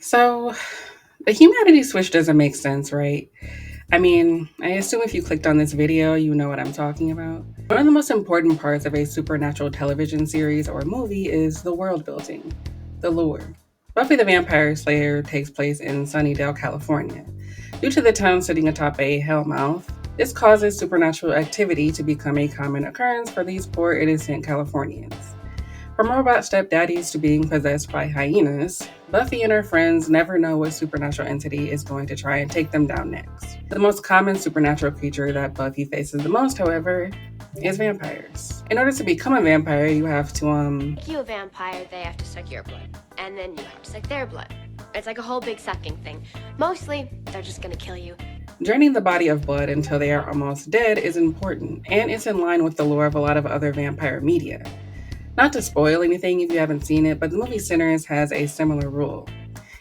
So, the humanity switch doesn't make sense, right? I mean, I assume if you clicked on this video, you know what I'm talking about. One of the most important parts of a supernatural television series or movie is the world building, the lore. Buffy the Vampire Slayer takes place in Sunnydale, California. Due to the town sitting atop a hellmouth, this causes supernatural activity to become a common occurrence for these poor innocent Californians. From robot stepdaddies to being possessed by hyenas, Buffy and her friends never know what supernatural entity is going to try and take them down next. The most common supernatural creature that Buffy faces the most, however, is vampires. In order to become a vampire, you have to Make you a vampire, they have to suck your blood. And then you have to suck their blood. It's like a whole big sucking thing. Mostly, they're just gonna kill you. Draining the body of blood until they are almost dead is important, and it's in line with the lore of a lot of other vampire media. Not to spoil anything if you haven't seen it, but the movie Sinners has a similar rule.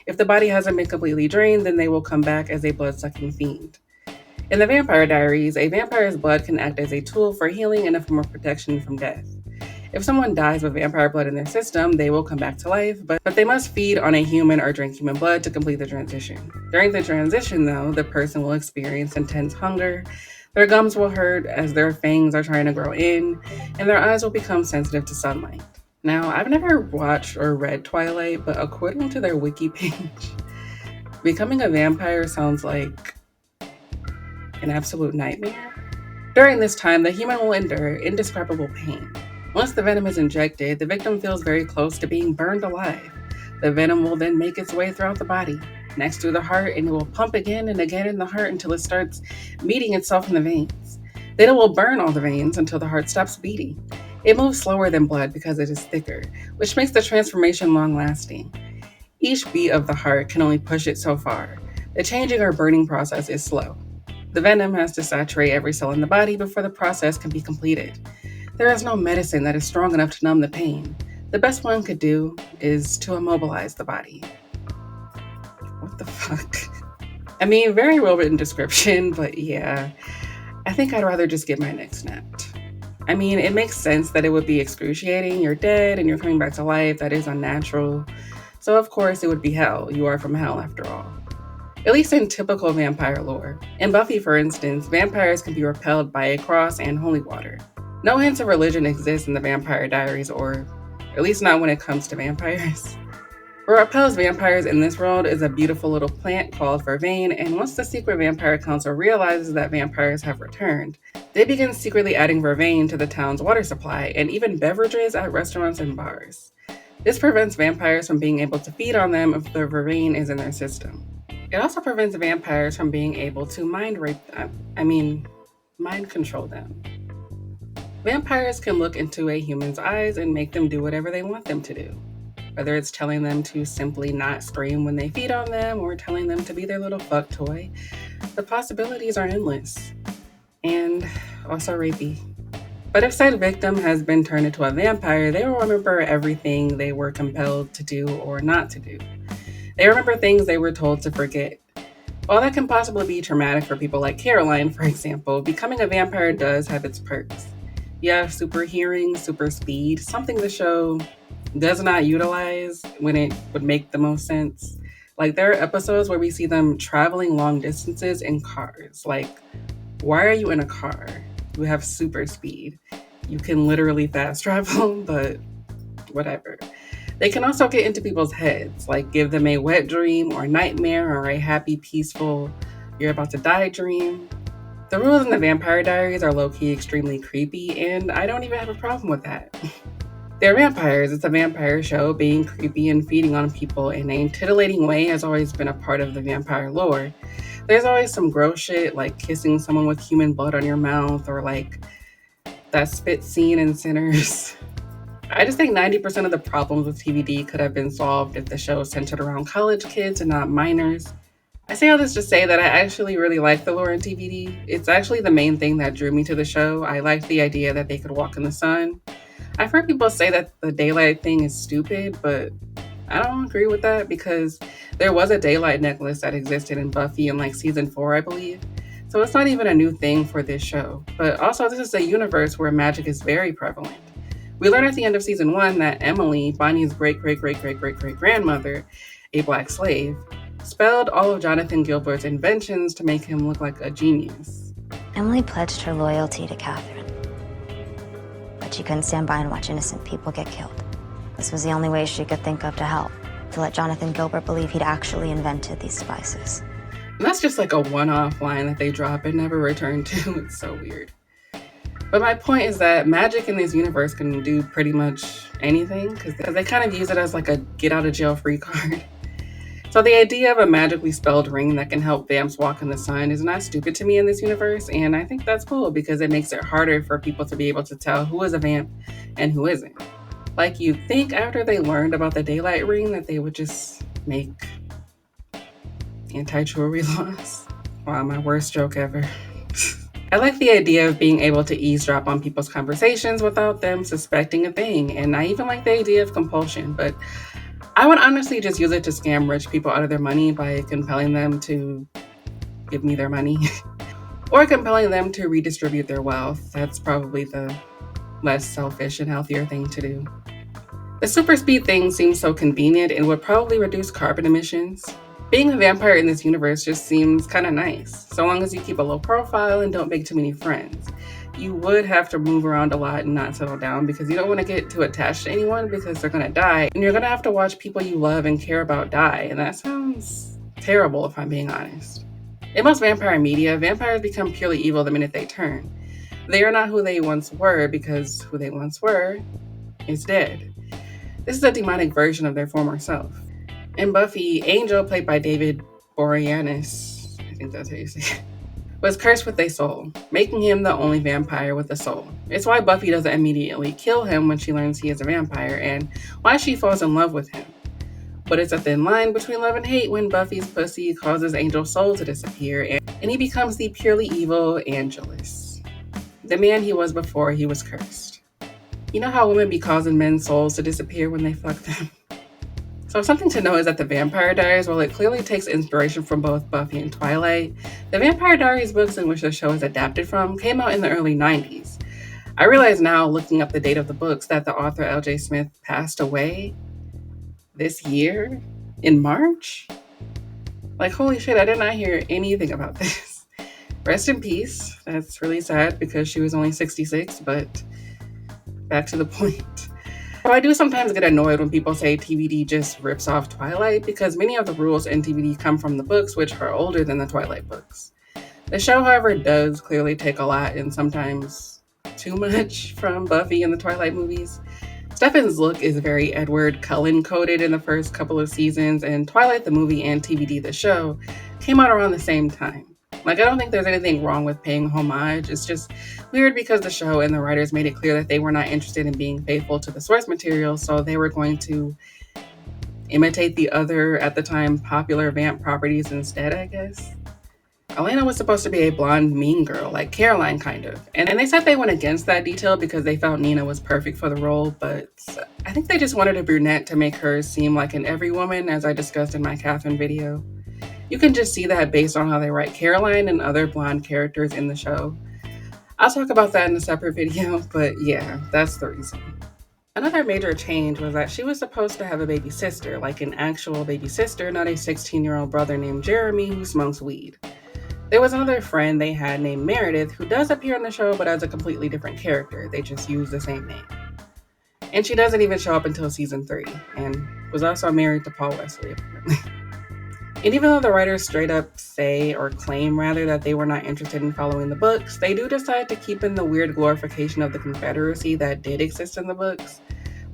If the body hasn't been completely drained, then they will come back as a blood sucking fiend. In the Vampire Diaries, a vampire's blood can act as a tool for healing and a form of protection from death. If someone dies with vampire blood in their system, they will come back to life, but they must feed on a human or drink human blood to complete the transition. During the transition, though, the person will experience intense hunger, their gums will hurt as their fangs are trying to grow in, and their eyes will become sensitive to sunlight. Now, I've never watched or read Twilight, but according to their wiki page, becoming a vampire sounds like an absolute nightmare. During this time, the human will endure indescribable pain. Once the venom is injected, the victim feels very close to being burned alive. The venom will then make its way throughout the body, next to the heart, and it will pump again and again in the heart until it starts meeting itself in the veins. Then it will burn all the veins until the heart stops beating. It moves slower than blood because it is thicker, which makes the transformation long lasting. Each beat of the heart can only push it so far. The changing or burning process is slow. The venom has to saturate every cell in the body before the process can be completed. There is no medicine that is strong enough to numb the pain. The best one could do is to immobilize the body. What the fuck? I mean, very well written description, but yeah, I think I'd rather just get my neck snapped. I mean, it makes sense that it would be excruciating. You're dead and you're coming back to life. That is unnatural. So, of course, it would be hell. You are from hell after all. At least in typical vampire lore. In Buffy, for instance, vampires can be repelled by a cross and holy water. No hints of religion exist in the Vampire Diaries, or at least not when it comes to vampires. What repels vampires in this world is a beautiful little plant called vervain, and once the secret vampire council realizes that vampires have returned, they begin secretly adding vervain to the town's water supply and even beverages at restaurants and bars. This prevents vampires from being able to feed on them if the vervain is in their system. It also prevents vampires from being able to mind control them. Vampires can look into a human's eyes and make them do whatever they want them to do. Whether it's telling them to simply not scream when they feed on them or telling them to be their little fuck toy, the possibilities are endless. And also rapey. But if said victim has been turned into a vampire, they will remember everything they were compelled to do or not to do. They remember things they were told to forget. While that can possibly be traumatic for people like Caroline, for example, becoming a vampire does have its perks. You have super hearing, super speed, something the show does not utilize when it would make the most sense. Like, there are episodes where we see them traveling long distances in cars. Like, why are you in a car? You have super speed. You can literally fast travel, but whatever. They can also get into people's heads, like give them a wet dream or nightmare or a happy, peaceful, you're about to die dream. The rules in the Vampire Diaries are low-key extremely creepy, and I don't even have a problem with that. They're vampires. It's a vampire show. Being creepy and feeding on people in a titillating way has always been a part of the vampire lore. There's always some gross shit, like kissing someone with human blood on your mouth, or like that spit scene in Sinners. I just think 90% of the problems with TVD could have been solved if the show centered around college kids and not minors. I say all this to say that I actually really like the lore in TVD. It's actually the main thing that drew me to the show. I liked the idea that they could walk in the sun. I've heard people say that the daylight thing is stupid, but I don't agree with that because there was a daylight necklace that existed in Buffy in like season 4, I believe. So it's not even a new thing for this show. But also, this is a universe where magic is very prevalent. We learn at the end of season 1 that Emily, Bonnie's great great great great great great grandmother, a black slave, spelled all of Jonathan Gilbert's inventions to make him look like a genius. Emily pledged her loyalty to Catherine, but she couldn't stand by and watch innocent people get killed. This was the only way she could think of to help, to let Jonathan Gilbert believe he'd actually invented these devices. And that's just like a one-off line that they drop and never return to. It's so weird. But my point is that magic in this universe can do pretty much anything because they kind of use it as like a get-out-of-jail-free card. So the idea of a magically spelled ring that can help vamps walk in the sun is not stupid to me in this universe, and I think that's cool because it makes it harder for people to be able to tell who is a vamp and who isn't. Like you'd think after they learned about the daylight ring that they would just make anti-jewelry laws. Wow, my worst joke ever. I like the idea of being able to eavesdrop on people's conversations without them suspecting a thing, and I even like the idea of compulsion, but I would honestly just use it to scam rich people out of their money by compelling them to give me their money or compelling them to redistribute their wealth. That's probably the less selfish and healthier thing to do. The super speed thing seems so convenient and would probably reduce carbon emissions. Being a vampire in this universe just seems kind of nice, so long as you keep a low profile and don't make too many friends. You would have to move around a lot and not settle down because you don't want to get too attached to anyone because they're going to die, and you're going to have to watch people you love and care about die, and that sounds terrible if I'm being honest. In most vampire media, vampires become purely evil the minute they turn. They are not who they once were because who they once were is dead. This is a demonic version of their former self. In Buffy, Angel, played by David Boreanaz, I think that's how you say it, was cursed with a soul, making him the only vampire with a soul. It's why Buffy doesn't immediately kill him when she learns he is a vampire, and why she falls in love with him. But it's a thin line between love and hate when Buffy's pussy causes Angel's soul to disappear, and he becomes the purely evil Angelus, the man he was before he was cursed. You know how women be causing men's souls to disappear when they fuck them? So something to know is that the Vampire Diaries, while it clearly takes inspiration from both Buffy and Twilight, the Vampire Diaries books in which the show is adapted from came out in the early 90s. I realize now, looking up the date of the books, that the author L.J. Smith passed away this year in March? Like, holy shit, I did not hear anything about this. Rest in peace. That's really sad because she was only 66, but back to the point. So I do sometimes get annoyed when people say TVD just rips off Twilight because many of the rules in TVD come from the books, which are older than the Twilight books. The show, however, does clearly take a lot and sometimes too much from Buffy and the Twilight movies. Stefan's look is very Edward Cullen coded in the first couple of seasons, and Twilight the movie and TVD the show came out around the same time. Like, I don't think there's anything wrong with paying homage. It's just weird because the show and the writers made it clear that they were not interested in being faithful to the source material, so they were going to imitate the other, at the time, popular vamp properties instead, I guess. Elena was supposed to be a blonde mean girl, like Caroline kind of. And they said they went against that detail because they felt Nina was perfect for the role, but I think they just wanted a brunette to make her seem like an every woman, as I discussed in my Catherine video. You can just see that based on how they write Caroline and other blonde characters in the show. I'll talk about that in a separate video, but yeah, that's the reason. Another major change was that she was supposed to have a baby sister, like an actual baby sister, not a 16-year-old brother named Jeremy who smokes weed. There was another friend they had named Meredith who does appear in the show but as a completely different character. They just use the same name. And she doesn't even show up until season 3 and was also married to Paul Wesley, apparently. And even though the writers straight up say, or claim rather, that they were not interested in following the books, they do decide to keep in the weird glorification of the Confederacy that did exist in the books.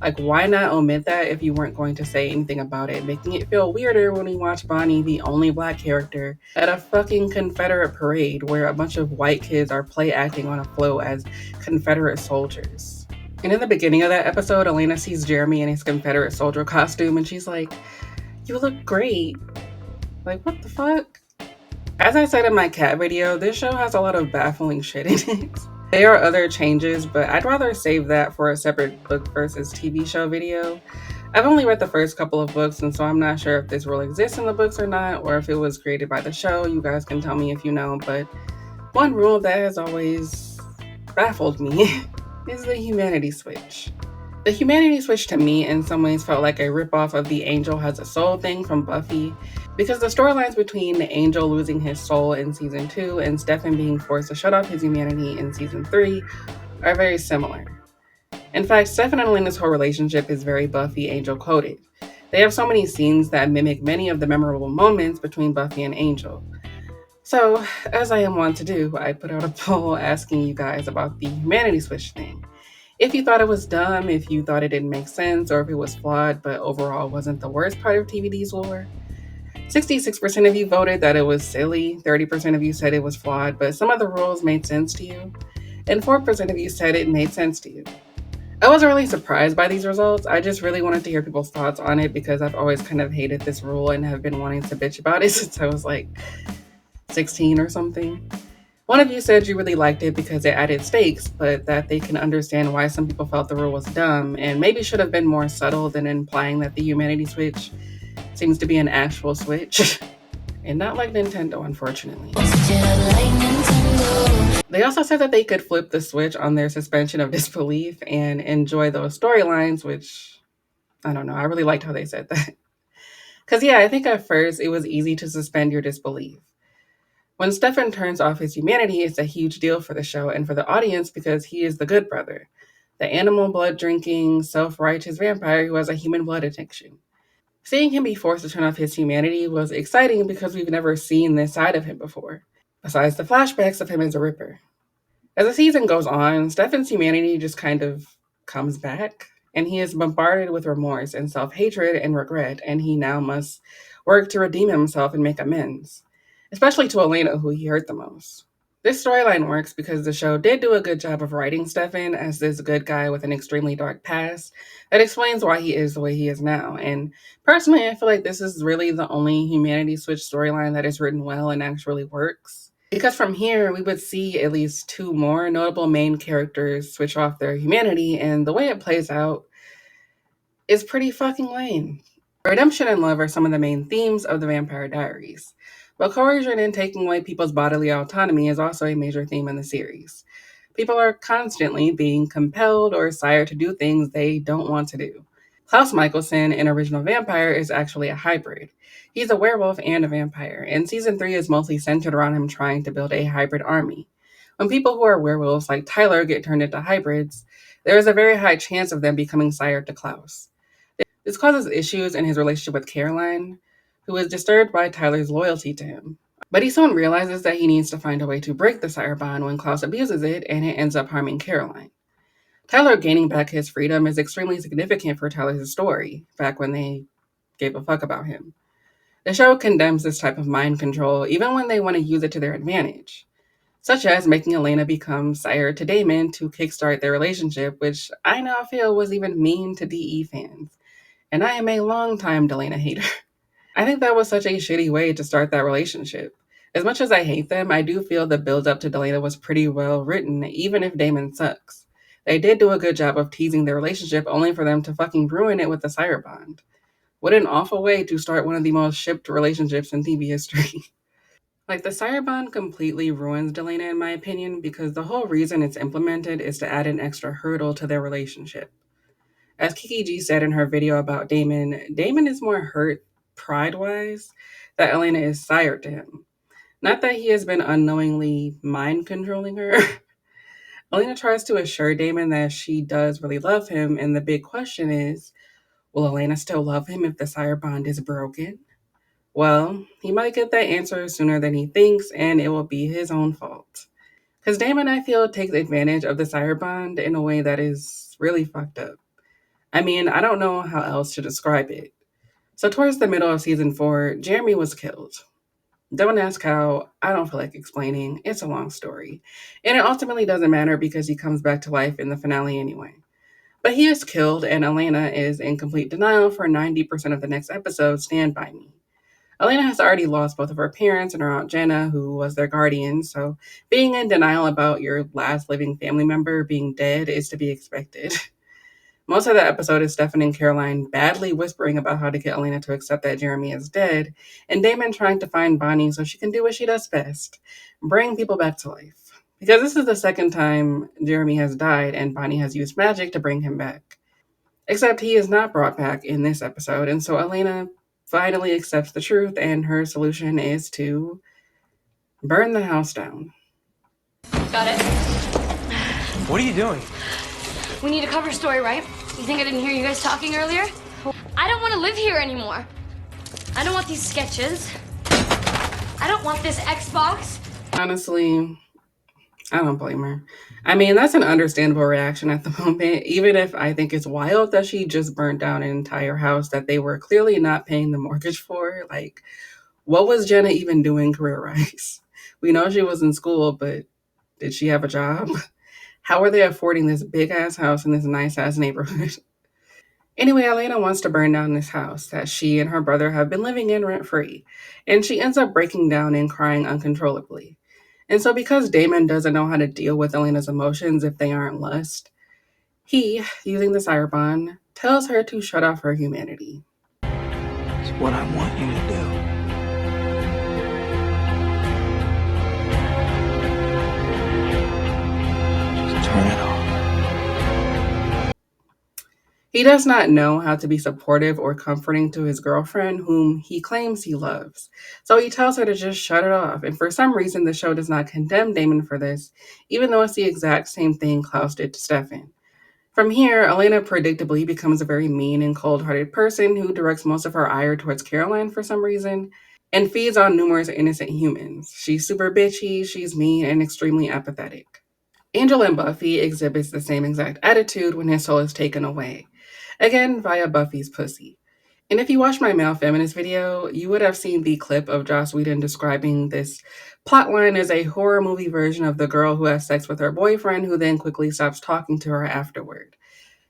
Like, why not omit that if you weren't going to say anything about it, making it feel weirder when we watch Bonnie, the only black character, at a fucking Confederate parade where a bunch of white kids are play acting on a float as Confederate soldiers. And in the beginning of that episode, Elena sees Jeremy in his Confederate soldier costume and she's like, "You look great." Like, what the fuck? As I said in my cat video, this show has a lot of baffling shit in it. There are other changes, but I'd rather save that for a separate book versus TV show video. I've only read the first couple of books, and so I'm not sure if this rule exists in the books or not, or if it was created by the show. You guys can tell me if you know, but one rule that has always baffled me is the humanity switch. The humanity switch to me in some ways felt like a ripoff of the Angel has a soul thing from Buffy, because the storylines between the Angel losing his soul in season 2 and Stefan being forced to shut off his humanity in season 3 are very similar. In fact, Stefan and Elena's whole relationship is very Buffy Angel coded. They have so many scenes that mimic many of the memorable moments between Buffy and Angel. So, as I am wont to do, I put out a poll asking you guys about the humanity switch thing. If you thought it was dumb, if you thought it didn't make sense, or if it was flawed but overall wasn't the worst part of TVD's lore. 66% of you voted that it was silly, 30% of you said it was flawed, but some of the rules made sense to you, and 4% of you said it made sense to you. I wasn't really surprised by these results. I just really wanted to hear people's thoughts on it because I've always kind of hated this rule and have been wanting to bitch about it since I was like 16 or something. One of you said you really liked it because it added stakes, but that they can understand why some people felt the rule was dumb and maybe should have been more subtle than implying that the humanity switch seems to be an actual switch. And not like Nintendo, unfortunately. They also said that they could flip the switch on their suspension of disbelief and enjoy those storylines, which I don't know. I really liked how they said that. Because, yeah, I think at first it was easy to suspend your disbelief. When Stefan turns off his humanity, it's a huge deal for the show and for the audience because he is the good brother, the animal blood drinking, self righteous vampire who has a human blood addiction. Seeing him be forced to turn off his humanity was exciting because we've never seen this side of him before, besides the flashbacks of him as a Ripper. As the season goes on, Stefan's humanity just kind of comes back, and he is bombarded with remorse and self hatred and regret, and he now must work to redeem himself and make amends, especially to Elena, who he hurt the most. This storyline works because the show did do a good job of writing Stefan as this good guy with an extremely dark past that explains why he is the way he is now. And personally, I feel like this is really the only humanity switch storyline that is written well and actually works. Because from here, we would see at least two more notable main characters switch off their humanity, and the way it plays out is pretty fucking lame. Redemption and love are some of the main themes of the Vampire Diaries, but coercion and taking away people's bodily autonomy is also a major theme in the series. People are constantly being compelled or sired to do things they don't want to do. Klaus Michelson in Original Vampire is actually a hybrid. He's a werewolf and a vampire, and season 3 is mostly centered around him trying to build a hybrid army. When people who are werewolves like Tyler get turned into hybrids, there is a very high chance of them becoming sired to Klaus. This causes issues in his relationship with Caroline, who is disturbed by Tyler's loyalty to him. But he soon realizes that he needs to find a way to break the sire bond when Klaus abuses it, and it ends up harming Caroline. Tyler gaining back his freedom is extremely significant for Tyler's story, back when they gave a fuck about him. The show condemns this type of mind control even when they want to use it to their advantage, such as making Elena become sire to Damon to kickstart their relationship, which I now feel was even mean to DE fans. And I am a longtime Delena hater. I think that was such a shitty way to start that relationship. As much as I hate them, I do feel the build up to Delena was pretty well written, even if Damon sucks. They did do a good job of teasing their relationship only for them to fucking ruin it with the sire bond. What an awful way to start one of the most shipped relationships in TV history. Like, the sire bond completely ruins Delena in my opinion because the whole reason it's implemented is to add an extra hurdle to their relationship. As Kiki G said in her video about Damon, Damon is more hurt pride-wise that Elena is sired to him. Not that he has been unknowingly mind controlling her. Elena tries to assure Damon that she does really love him, and the big question is, will Elena still love him if the sire bond is broken? Well, he might get that answer sooner than he thinks, and it will be his own fault. Because Damon, I feel, takes advantage of the sire bond in a way that is really fucked up. I mean, I don't know how else to describe it. So towards the middle of season 4, Jeremy was killed. Don't ask how, I don't feel like explaining. It's a long story. And it ultimately doesn't matter because he comes back to life in the finale anyway. But he is killed, and Elena is in complete denial for 90% of the next episode, Stand By Me. Elena has already lost both of her parents and her Aunt Jenna, who was their guardian, so being in denial about your last living family member being dead is to be expected. Most of the episode is Stefan and Caroline badly whispering about how to get Elena to accept that Jeremy is dead, and Damon trying to find Bonnie so she can do what she does best, bring people back to life. Because this is the second time Jeremy has died and Bonnie has used magic to bring him back. Except he is not brought back in this episode, and so Elena finally accepts the truth, and her solution is to burn the house down. Got it. What are you doing? We need a cover story, right? You think I didn't hear you guys talking earlier? I don't want to live here anymore. I don't want these sketches. I don't want this Xbox. Honestly, I don't blame her. I mean, that's an understandable reaction at the moment, even if I think it's wild that she just burnt down an entire house that they were clearly not paying the mortgage for. Like, what was Jenna even doing career-wise? We know she was in school, but did she have a job? How are they affording this big-ass house in this nice-ass neighborhood? Anyway, Elena wants to burn down this house that she and her brother have been living in rent-free, and she ends up breaking down and crying uncontrollably. And so, because Damon doesn't know how to deal with Elena's emotions if they aren't lust, he, using the Cyberbond, tells her to shut off her humanity. It's what I want you to do. Just turn it off. He does not know how to be supportive or comforting to his girlfriend, whom he claims he loves. So he tells her to just shut it off. And for some reason, the show does not condemn Damon for this, even though it's the exact same thing Klaus did to Stefan. From here, Elena predictably becomes a very mean and cold-hearted person who directs most of her ire towards Caroline for some reason, and feeds on numerous innocent humans. She's super bitchy, she's mean, and extremely apathetic. Angel and Buffy exhibits the same exact attitude when his soul is taken away, again via Buffy's pussy. And if you watched my male feminist video, you would have seen the clip of Joss Whedon describing this plotline as a horror movie version of the girl who has sex with her boyfriend who then quickly stops talking to her afterward.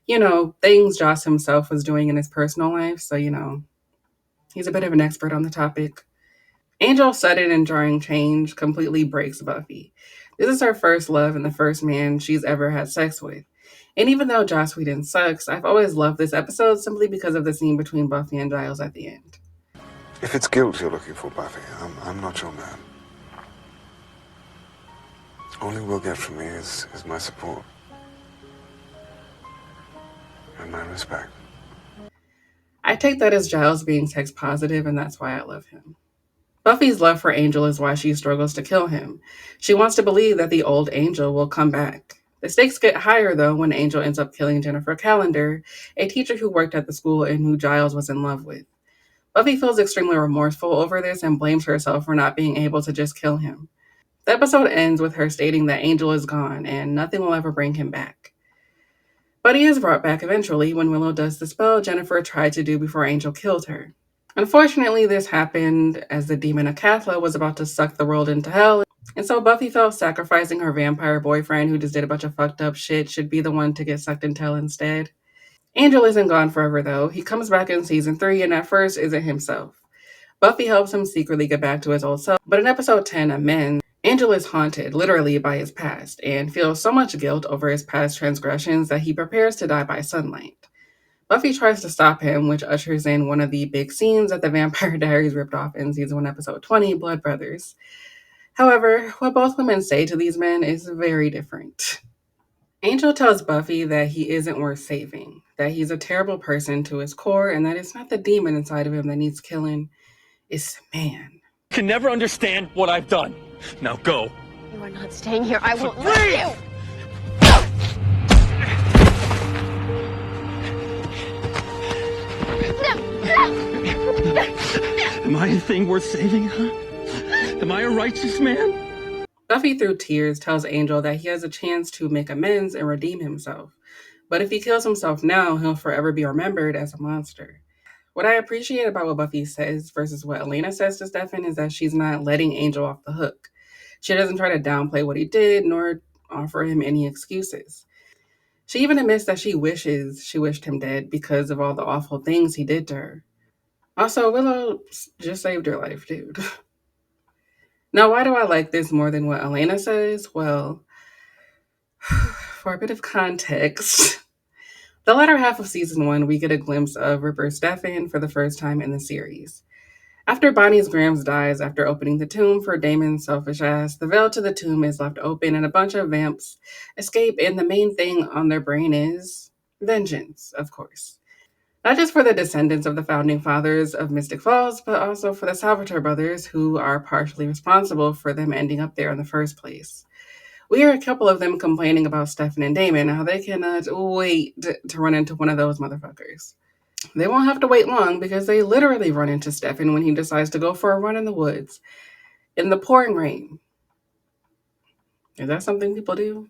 You know, things Joss himself was doing in his personal life, so he's a bit of an expert on the topic. Angel's sudden and jarring change completely breaks Buffy. This is her first love and the first man she's ever had sex with. And even though Joss Whedon sucks, I've always loved this episode simply because of the scene between Buffy and Giles at the end. If it's guilt you're looking for, Buffy, I'm not your man. All you will get from me is my support. And my respect. I take that as Giles being sex positive, and that's why I love him. Buffy's love for Angel is why she struggles to kill him. She wants to believe that the old Angel will come back. The stakes get higher, though, when Angel ends up killing Jennifer Callender, a teacher who worked at the school and who Giles was in love with. Buffy feels extremely remorseful over this and blames herself for not being able to just kill him. The episode ends with her stating that Angel is gone and nothing will ever bring him back. But he is brought back eventually when Willow does the spell Jennifer tried to do before Angel killed her. Unfortunately, this happened as the demon Akathla was about to suck the world into hell, and so Buffy felt sacrificing her vampire boyfriend who just did a bunch of fucked up shit should be the one to get sucked into hell instead. Angel isn't gone forever though. He comes back in season 3 and at first isn't himself. Buffy helps him secretly get back to his old self, but in episode 10, Amends, Angel is haunted, literally, by his past, and feels so much guilt over his past transgressions that he prepares to die by sunlight. Buffy tries to stop him, which ushers in one of the big scenes that the Vampire Diaries ripped off in season 1, episode 20, Blood Brothers. However, what both women say to these men is very different. Angel tells Buffy that he isn't worth saving, that he's a terrible person to his core, and that it's not the demon inside of him that needs killing, it's the man. Can never understand what I've done. Now go. You are not staying here. I won't let you. Am I a thing worth saving, huh? Am I a righteous man? Buffy, through tears, tells Angel that he has a chance to make amends and redeem himself. But if he kills himself now, he'll forever be remembered as a monster. What I appreciate about what Buffy says versus what Elena says to Stefan is that she's not letting Angel off the hook. She doesn't try to downplay what he did, nor offer him any excuses. She even admits that she wished him dead because of all the awful things he did to her. Also, Willow just saved her life, dude. Now, why do I like this more than what Elena says? Well, for a bit of context, the latter half of season 1, we get a glimpse of Ripper Stefan for the first time in the series. After Bonnie's Grams dies after opening the tomb for Damon's selfish ass, the veil to the tomb is left open and a bunch of vamps escape, and the main thing on their brain is Vengeance, of course. Not just for the descendants of the founding fathers of Mystic Falls, but also for the Salvatore brothers, who are partially responsible for them ending up there in the first place. We hear a couple of them complaining about Stefan and Damon, how they cannot wait to run into one of those motherfuckers. They won't have to wait long because they literally run into Stefan when he decides to go for a run in the woods in the pouring rain. Is that something people do?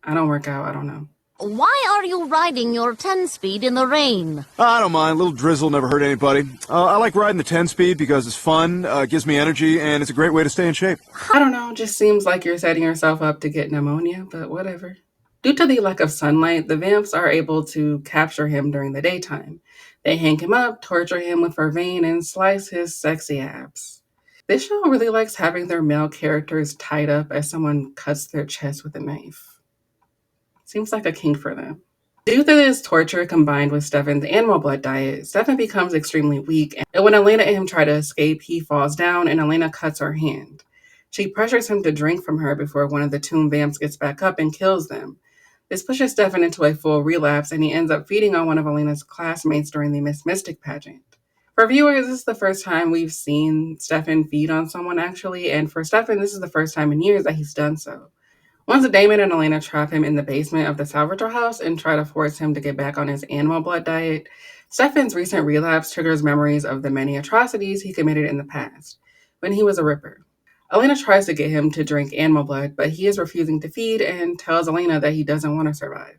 I don't work out, I don't know. Why are you riding your 10-speed in the rain? I don't mind. A little drizzle never hurt anybody. I like riding the 10-speed because it's fun, gives me energy, and it's a great way to stay in shape. I don't know, just seems like you're setting yourself up to get pneumonia, but whatever. Due to the lack of sunlight, the vamps are able to capture him during the daytime. They hang him up, torture him with vervain, and slice his sexy abs. This show really likes having their male characters tied up as someone cuts their chest with a knife. Seems like a kink for them. Due to this torture combined with Stefan's animal blood diet, Stefan becomes extremely weak, and when Elena and him try to escape, he falls down and Elena cuts her hand. She pressures him to drink from her before one of the tomb vamps gets back up and kills them. This pushes Stefan into a full relapse, and he ends up feeding on one of Elena's classmates during the Miss Mystic pageant. For viewers, this is the first time we've seen Stefan feed on someone, actually, and for Stefan, this is the first time in years that he's done so. Once Damon and Elena trap him in the basement of the Salvatore house and try to force him to get back on his animal blood diet, Stefan's recent relapse triggers memories of the many atrocities he committed in the past, when he was a Ripper. Elena tries to get him to drink animal blood, but he is refusing to feed and tells Elena that he doesn't want to survive.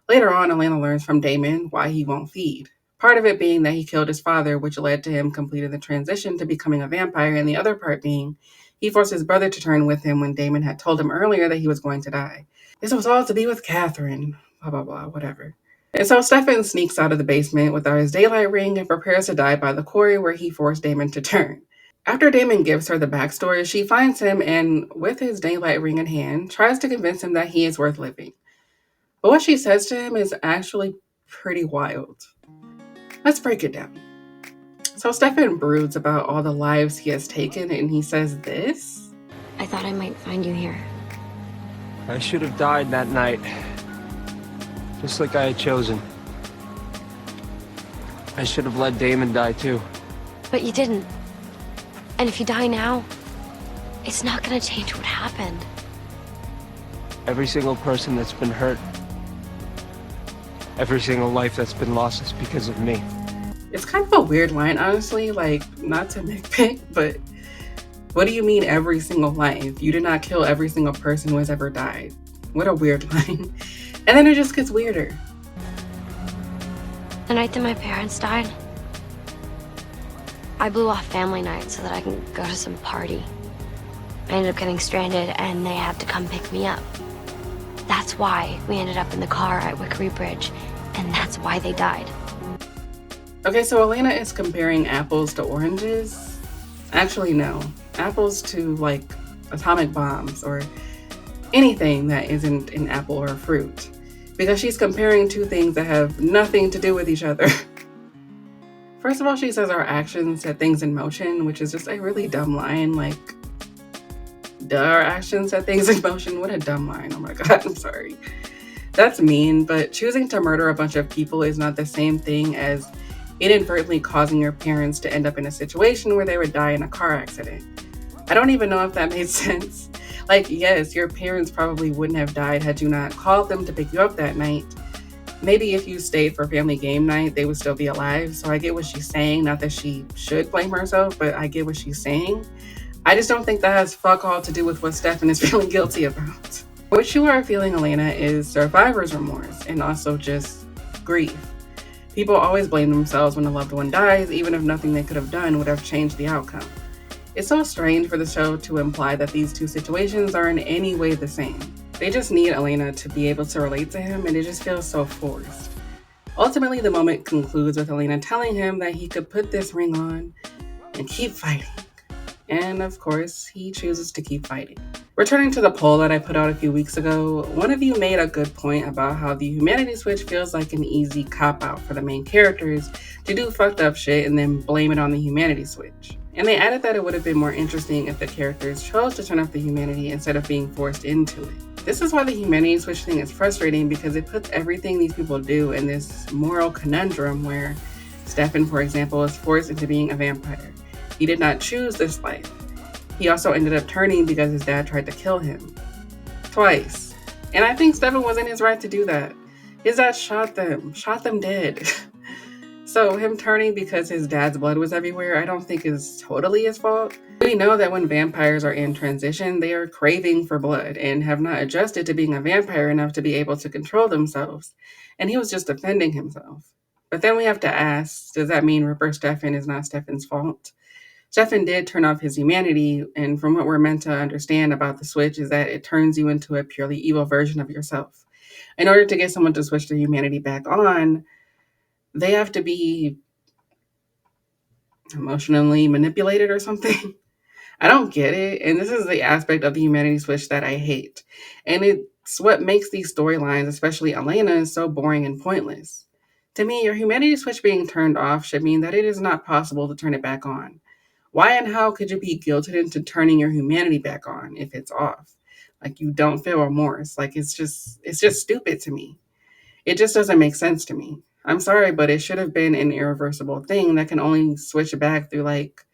Later on, Elena learns from Damon why he won't feed. Part of it being that he killed his father, which led to him completing the transition to becoming a vampire, and the other part being he forced his brother to turn with him when Damon had told him earlier that he was going to die. This was all to be with Catherine, blah, blah, blah, whatever. And so Stefan sneaks out of the basement without his daylight ring and prepares to die by the quarry where he forced Damon to turn. After Damon gives her the backstory, she finds him and, with his daylight ring in hand, tries to convince him that he is worth living. But what she says to him is actually pretty wild. Let's break it down. So Stefan broods about all the lives he has taken, and he says this. I thought I might find you here. I should have died that night. Just like I had chosen. I should have let Damon die too. But you didn't. And if you die now, it's not gonna change what happened. Every single person that's been hurt, every single life that's been lost is because of me. It's kind of a weird line, honestly, like, not to nitpick, but what do you mean every single life? You did not kill every single person who has ever died. What a weird line. And then it just gets weirder. The night that my parents died, I blew off family night so that I can go to some party. I ended up getting stranded and they had to come pick me up. That's why we ended up in the car at Wickery Bridge, and that's why they died. Okay, so Elena is comparing apples to oranges. Actually, no. Apples to, like, atomic bombs or anything that isn't an apple or a fruit. Because she's comparing two things that have nothing to do with each other. First of all, she says our actions set things in motion, which is just a really dumb line. Like, duh, our actions set things in motion. What a dumb line. Oh my God, I'm sorry. That's mean, but choosing to murder a bunch of people is not the same thing as inadvertently causing your parents to end up in a situation where they would die in a car accident. I don't even know if that made sense. Like, yes, your parents probably wouldn't have died had you not called them to pick you up that night. Maybe if you stayed for family game night, they would still be alive. So I get what she's saying. Not that she should blame herself, but I get what she's saying. I just don't think that has fuck all to do with what Stefan is feeling guilty about. What you are feeling, Elena, is survivor's remorse and also just grief. People always blame themselves when a loved one dies, even if nothing they could have done would have changed the outcome. It's so strange for the show to imply that these two situations are in any way the same. They just need Elena to be able to relate to him, and it just feels so forced. Ultimately, the moment concludes with Elena telling him that he could put this ring on and keep fighting. And of course, he chooses to keep fighting. Returning to the poll that I put out a few weeks ago, one of you made a good point about how the humanity switch feels like an easy cop-out for the main characters to do fucked up shit and then blame it on the humanity switch. And they added that it would have been more interesting if the characters chose to turn off the humanity instead of being forced into it. This is why the humanity switch thing is frustrating, because it puts everything these people do in this moral conundrum where Stefan, for example, is forced into being a vampire. He did not choose this life. He also ended up turning because his dad tried to kill him. Twice. And I think Stefan was in his right to do that. His dad shot them dead. So him turning because his dad's blood was everywhere, I don't think is totally his fault. We know that when vampires are in transition, they are craving for blood and have not adjusted to being a vampire enough to be able to control themselves. And he was just defending himself. But then we have to ask, does that mean Ripper Stefan is not Stefan's fault? Stefan did turn off his humanity, and from what we're meant to understand about the switch is that it turns you into a purely evil version of yourself. In order to get someone to switch their humanity back on, they have to be emotionally manipulated or something. I don't get it. And this is the aspect of the humanity switch that I hate. And it's what makes these storylines, especially Elena, so boring and pointless. To me, your humanity switch being turned off should mean that it is not possible to turn it back on. Why and how could you be guilted into turning your humanity back on if it's off? Like, you don't feel remorse. Like, it's just stupid to me. It just doesn't make sense to me. I'm sorry, but it should have been an irreversible thing that can only switch back through like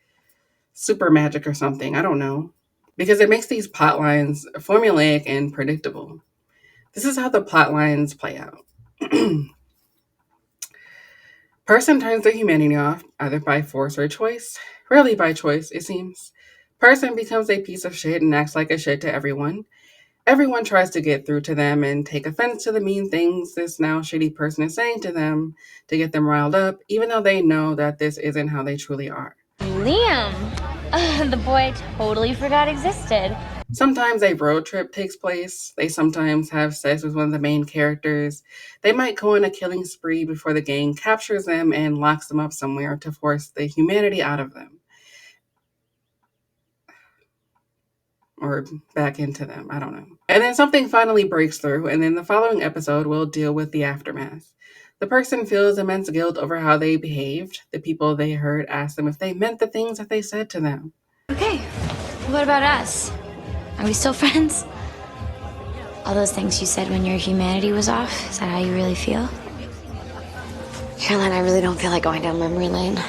super magic or something. I don't know. Because it makes these plot lines formulaic and predictable. This is how the plot lines play out. Person turns their humanity off, either by force or choice. Rarely by choice, it seems. Person becomes a piece of shit and acts like a shit to everyone. Everyone tries to get through to them and take offense to the mean things this now shitty person is saying to them to get them riled up, even though they know that this isn't how they truly are. Liam! The boy I totally forgot existed. Sometimes a road trip takes place. They sometimes have sex with one of the main characters. They might go on a killing spree before the gang captures them and locks them up somewhere to force the humanity out of them. Or back into them. I don't know. And then something finally breaks through, and then the following episode will deal with the aftermath. The person feels immense guilt over how they behaved. The people they heard ask them if they meant the things that they said to them. Okay, what about us? Are we still friends? All those things you said when your humanity was off, is that how you really feel? Caroline, I really don't feel like going down memory lane.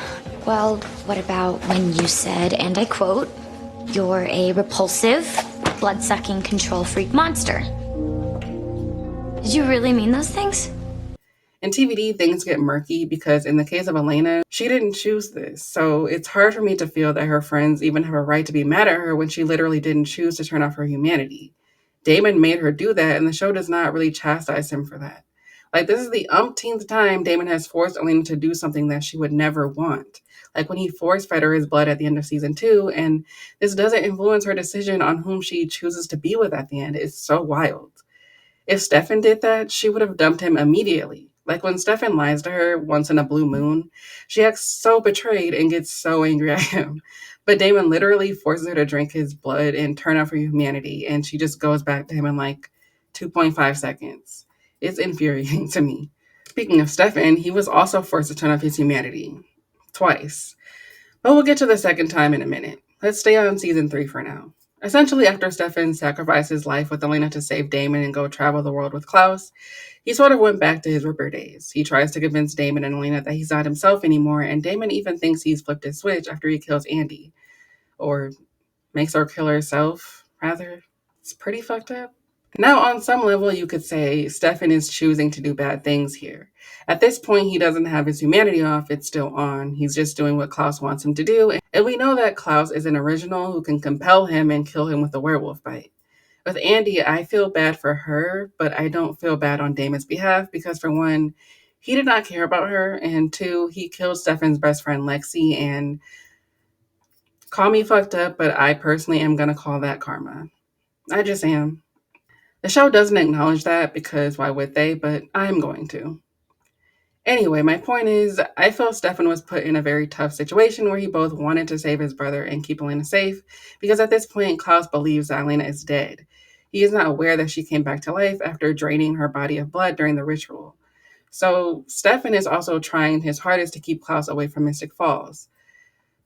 Well, what about when you said, and I quote, "You're a repulsive, blood-sucking control freak monster"? Did you really mean those things? In TVD, things get murky because in the case of Elena, she didn't choose this. So it's hard for me to feel that her friends even have a right to be mad at her when she literally didn't choose to turn off her humanity. Damon made her do that, and the show does not really chastise him for that. Like, this is the umpteenth time Damon has forced Elena to do something that she would never want. Like when he force-fed her his blood at the end of season 2, and this doesn't influence her decision on whom she chooses to be with at the end. It's so wild. If Stefan did that, she would have dumped him immediately. Like when Stefan lies to her once in a blue moon, she acts so betrayed and gets so angry at him. But Damon literally forces her to drink his blood and turn off her humanity, and she just goes back to him in like 2.5 seconds. It's infuriating to me. Speaking of Stefan, he was also forced to turn off his humanity. Twice. But we'll get to the second time in a minute. Let's stay on season 3 for now. Essentially, after Stefan sacrificed his life with Elena to save Damon and go travel the world with Klaus, he sort of went back to his Ripper days. He tries to convince Damon and Elena that he's not himself anymore, and Damon even thinks he's flipped his switch after he kills Andy. Or makes her kill herself, rather. It's pretty fucked up. Now, on some level, you could say Stefan is choosing to do bad things here. At this point, he doesn't have his humanity off, it's still on. He's just doing what Klaus wants him to do. And we know that Klaus is an original who can compel him and kill him with a werewolf bite. With Andy, I feel bad for her, but I don't feel bad on Damon's behalf because, for one, he did not care about her, and two, he killed Stefan's best friend Lexi, and call me fucked up, but I personally am going to call that karma. I just am. The show doesn't acknowledge that because why would they, but I'm going to. Anyway, my point is, I feel Stefan was put in a very tough situation where he both wanted to save his brother and keep Elena safe, because at this point, Klaus believes that Elena is dead. He is not aware that she came back to life after draining her body of blood during the ritual. So Stefan is also trying his hardest to keep Klaus away from Mystic Falls.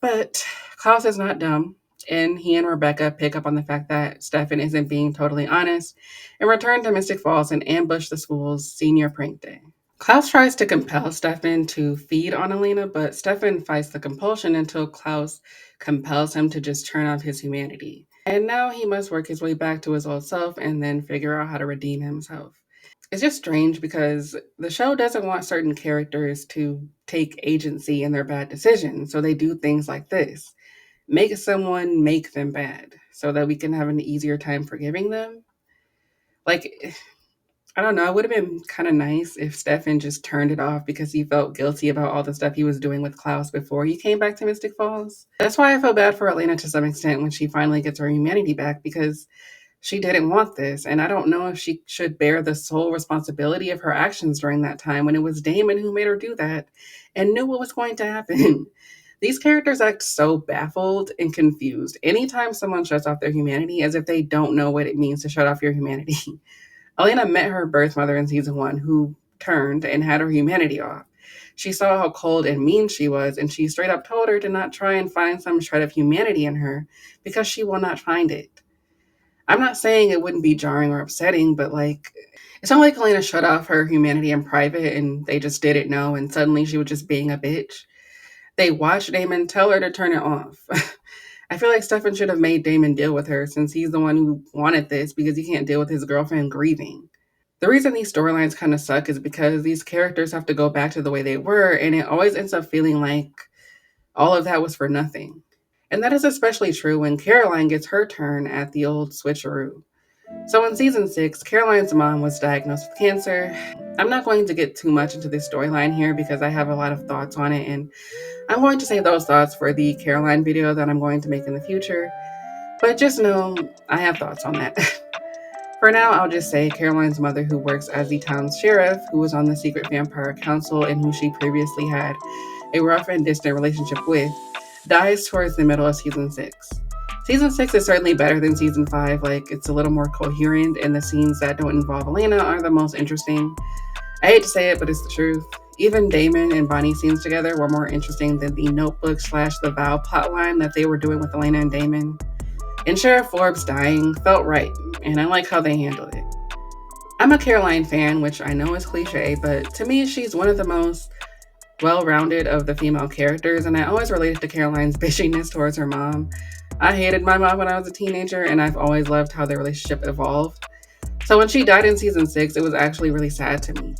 But Klaus is not dumb. And he and Rebecca pick up on the fact that Stefan isn't being totally honest and return to Mystic Falls and ambush the school's senior prank day. Klaus tries to compel Stefan to feed on Elena, but Stefan fights the compulsion until Klaus compels him to just turn off his humanity. And now he must work his way back to his old self and then figure out how to redeem himself. It's just strange because the show doesn't want certain characters to take agency in their bad decisions, so they do things like this. Make someone make them bad so that we can have an easier time forgiving them. Like, I don't know. It would have been kind of nice if Stefan just turned it off because he felt guilty about all the stuff he was doing with Klaus before he came back to Mystic Falls. That's why I feel bad for Elena to some extent when she finally gets her humanity back because she didn't want this. And I don't know if she should bear the sole responsibility of her actions during that time when it was Damon who made her do that and knew what was going to happen. These characters act so baffled and confused anytime someone shuts off their humanity as if they don't know what it means to shut off your humanity. Elena met her birth mother in season 1, who turned and had her humanity off. She saw how cold and mean she was, and she straight up told her to not try and find some shred of humanity in her because she will not find it. I'm not saying it wouldn't be jarring or upsetting, but it's not like Elena shut off her humanity in private and they just didn't know and suddenly she was just being a bitch. They watched Damon tell her to turn it off. I feel like Stefan should have made Damon deal with her since he's the one who wanted this because he can't deal with his girlfriend grieving. The reason these storylines kind of suck is because these characters have to go back to the way they were, and it always ends up feeling like all of that was for nothing. And that is especially true when Caroline gets her turn at the old switcheroo. So in season 6, Caroline's mom was diagnosed with cancer. I'm not going to get too much into this storyline here because I have a lot of thoughts on it, and I'm going to save those thoughts for the Caroline video that I'm going to make in the future. But just know I have thoughts on that. For now, I'll just say Caroline's mother, who works as the town's sheriff, who was on the secret vampire council and who she previously had a rough and distant relationship with, dies towards the middle of season 6. Season 6 is certainly better than season 5, it's a little more coherent and the scenes that don't involve Elena are the most interesting. I hate to say it, but it's the truth. Even Damon and Bonnie scenes together were more interesting than the Notebook / The Vow plotline that they were doing with Elena and Damon. And Sheriff Forbes dying felt right, and I like how they handled it. I'm a Caroline fan, which I know is cliche, but to me, she's one of the most well-rounded of the female characters, and I always related to Caroline's bitchiness towards her mom. I hated my mom when I was a teenager, and I've always loved how their relationship evolved. So when she died in season 6, it was actually really sad to me.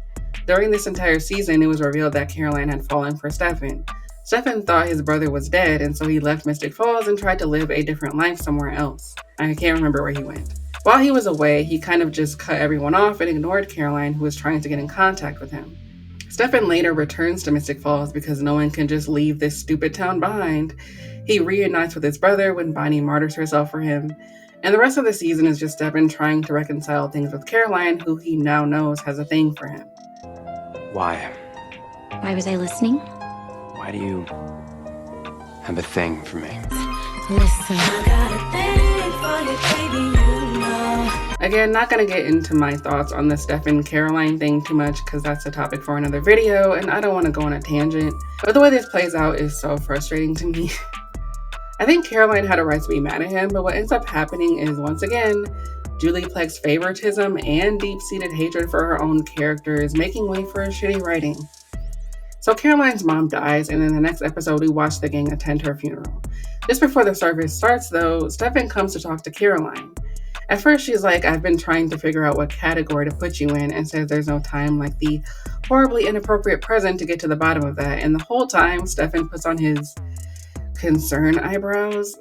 During this entire season, it was revealed that Caroline had fallen for Stefan. Stefan thought his brother was dead, and so he left Mystic Falls and tried to live a different life somewhere else. I can't remember where he went. While he was away, he kind of just cut everyone off and ignored Caroline, who was trying to get in contact with him. Stefan later returns to Mystic Falls because no one can just leave this stupid town behind. He reunites with his brother when Bonnie martyrs herself for him. And the rest of the season is just Stefan trying to reconcile things with Caroline, who he now knows has a thing for him. Why? Why was I listening? Why do you have a thing for me? Listen. Again, not going to get into my thoughts on the Stefan Caroline thing too much because that's a topic for another video and I don't want to go on a tangent. But the way this plays out is so frustrating to me. I think Caroline had a right to be mad at him, but what ends up happening is, once again, Julie Plek's favoritism and deep-seated hatred for her own character is making way for shitty writing. So Caroline's mom dies, and in the next episode, we watch the gang attend her funeral. Just before the service starts, though, Stefan comes to talk to Caroline. At first, she's like, I've been trying to figure out what category to put you in, and says there's no time like the horribly inappropriate present to get to the bottom of that. And the whole time, Stefan puts on his concern eyebrows,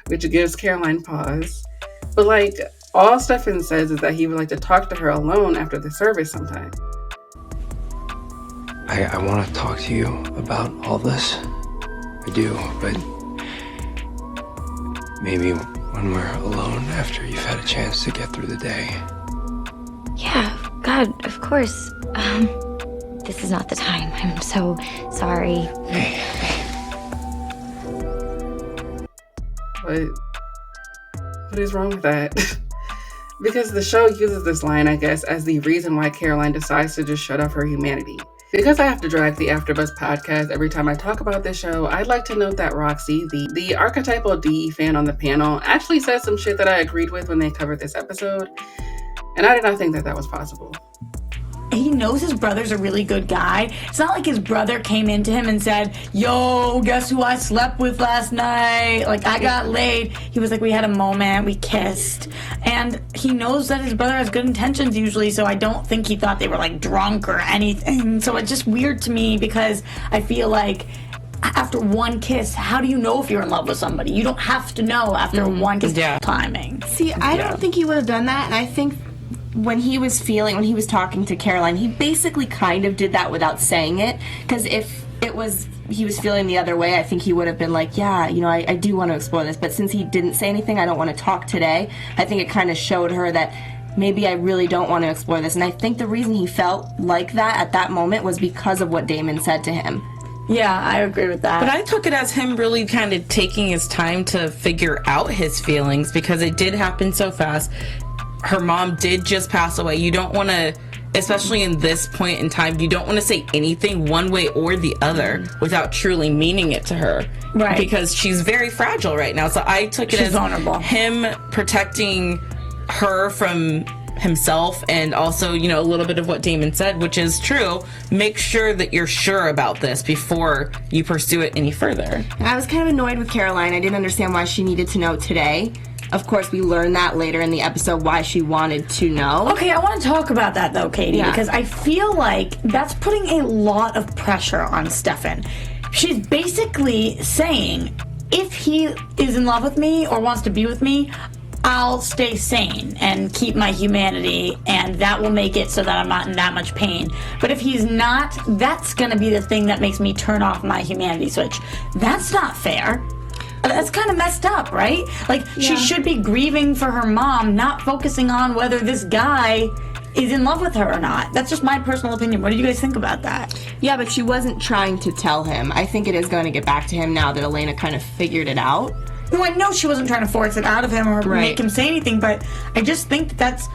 which gives Caroline pause. But all Stefan says is that he would like to talk to her alone after the service sometime. I want to talk to you about all this. I do, but maybe when we're alone after you've had a chance to get through the day. Yeah, God, of course. This is not the time. I'm so sorry. Hey. What is wrong with that? Because the show uses this line, I guess, as the reason why Caroline decides to just shut off her humanity. Because I have to drag the AfterBuzz podcast every time I talk about this show, I'd like to note that Roxy, the archetypal DE fan on the panel, actually said some shit that I agreed with when they covered this episode, and I did not think that that was possible. He knows his brother's a really good guy. It's not like his brother came into him and said, yo, guess who I slept with last night? Like, I got laid. He was like, we had a moment, we kissed. And he knows that his brother has good intentions usually, so I don't think he thought they were, like, drunk or anything. So it's just weird to me because I feel like after one kiss, how do you know if you're in love with somebody? You don't have to know after one kiss. Timing. See, I don't think he would have done that, and I think when he was talking to Caroline, he basically kind of did that without saying it, because if he was feeling the other way, I think he would have been like, yeah, I do want to explore this, but since he didn't say anything, I don't want to talk today. I think it kind of showed her that maybe I really don't want to explore this, and I think the reason he felt like that at that moment was because of what Damon said to him. Yeah, I agree with that. But I took it as him really kind of taking his time to figure out his feelings, because it did happen so fast. Her mom did just pass away. You don't want to, especially in this point in time, you don't want to say anything one way or the other without truly meaning it to her. Right. Because she's very fragile right now. So I took it as vulnerable. Him protecting her from himself, and also, a little bit of what Damon said, which is true. Make sure that you're sure about this before you pursue it any further. I was kind of annoyed with Caroline. I didn't understand why she needed to know today. Of course, we learned that later in the episode, why she wanted to know. Okay, I want to talk about that, though, Katie, because I feel like that's putting a lot of pressure on Stefan. She's basically saying, if he is in love with me or wants to be with me, I'll stay sane and keep my humanity, and that will make it so that I'm not in that much pain. But if he's not, that's going to be the thing that makes me turn off my humanity switch. That's not fair. That's kind of messed up, right? Like, she should be grieving for her mom, not focusing on whether this guy is in love with her or not. That's just my personal opinion. What do you guys think about that? Yeah, but she wasn't trying to tell him. I think it is going to get back to him now that Elena kind of figured it out. No, I know she wasn't trying to force it out of him or make him say anything, but I just think that's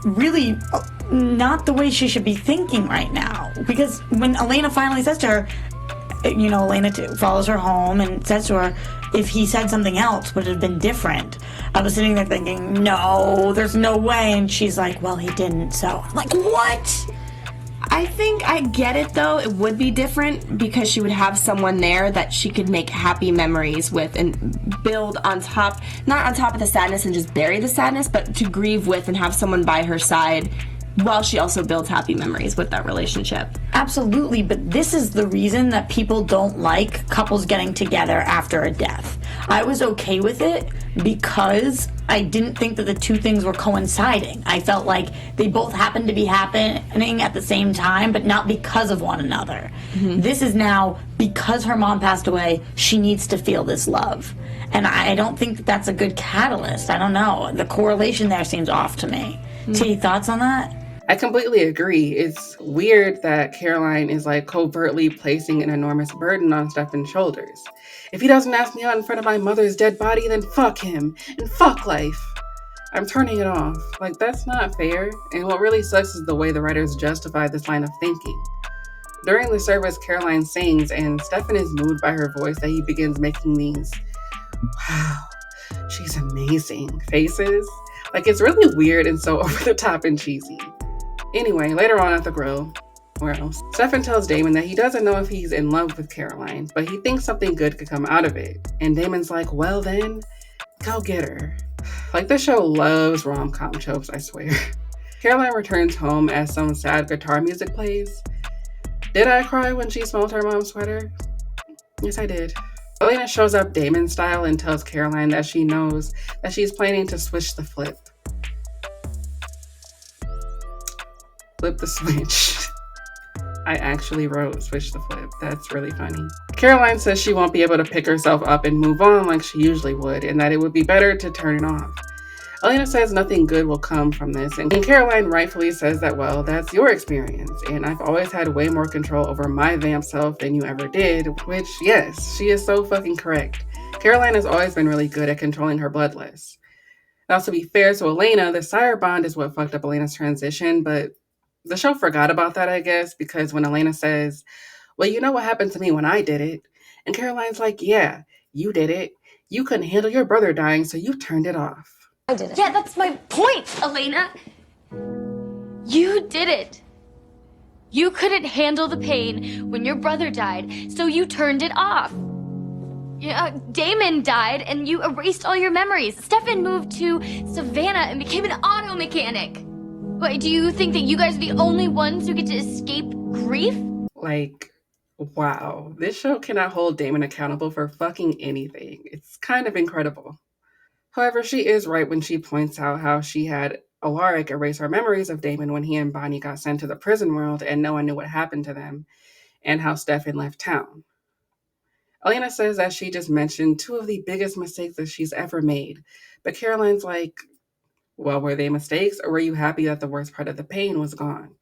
really not the way she should be thinking right now. Because when Elena finally says to her, Elena follows her home and says to her, if he said something else, would it have been different? I was sitting there thinking, no, there's no way. And she's like, well, he didn't, so. I'm like, what? I think I get it, though. It would be different because she would have someone there that she could make happy memories with and build on top, not on top of the sadness and just bury the sadness, but to grieve with and have someone by her side while she also builds happy memories with that relationship. Absolutely, but this is the reason that people don't like couples getting together after a death. I was okay with it because I didn't think that the two things were coinciding. I felt like they both happened to be happening at the same time, but not because of one another. Mm-hmm. This is now because her mom passed away, she needs to feel this love. And I don't think that that's a good catalyst. I don't know. The correlation there seems off to me. Mm-hmm. T, thoughts on that? I completely agree. It's weird that Caroline is like covertly placing an enormous burden on Stefan's shoulders. If he doesn't ask me out in front of my mother's dead body, then fuck him and fuck life. I'm turning it off. Like, that's not fair. And what really sucks is the way the writers justify this line of thinking. During the service, Caroline sings, and Stefan is moved by her voice that he begins making these, wow, she's amazing faces. Like, it's really weird and so over the top and cheesy. Anyway, later on at the grill, where else? Stefan tells Damon that he doesn't know if he's in love with Caroline, but he thinks something good could come out of it. And Damon's like, well then, go get her. Like, this show loves rom-com tropes, I swear. Caroline returns home as some sad guitar music plays. Did I cry when she smelled her mom's sweater? Yes, I did. Elena shows up Damon style and tells Caroline that she knows that she's planning to switch the flip. Flip the switch. I actually wrote switch the flip. That's really funny. Caroline says she won't be able to pick herself up and move on like she usually would, and that it would be better to turn it off. Elena says nothing good will come from this, and Caroline rightfully says that, well, that's your experience, and I've always had way more control over my vamp self than you ever did, which, yes, she is so fucking correct. Caroline has always been really good at controlling her bloodlust. Now, to be fair to Elena, the sire bond is what fucked up Elena's transition, but The show forgot about that, I guess, because when Elena says, well, you know what happened to me when I did it? And Caroline's like, yeah, you did it. You couldn't handle your brother dying, so you turned it off. I did it. Yeah, that's my point, Elena. You did it. You couldn't handle the pain when your brother died, so you turned it off. Yeah, Damon died, and you erased all your memories. Stefan moved to Savannah and became an auto mechanic. Wait, do you think that you guys are the only ones who get to escape grief? Like, wow. This show cannot hold Damon accountable for fucking anything. It's kind of incredible. However, she is right when she points out how she had Alaric erase her memories of Damon when he and Bonnie got sent to the prison world and no one knew what happened to them, and how Stefan left town. Elena says that she just mentioned two of the biggest mistakes that she's ever made. But Caroline's like, well, were they mistakes, or were you happy that the worst part of the pain was gone?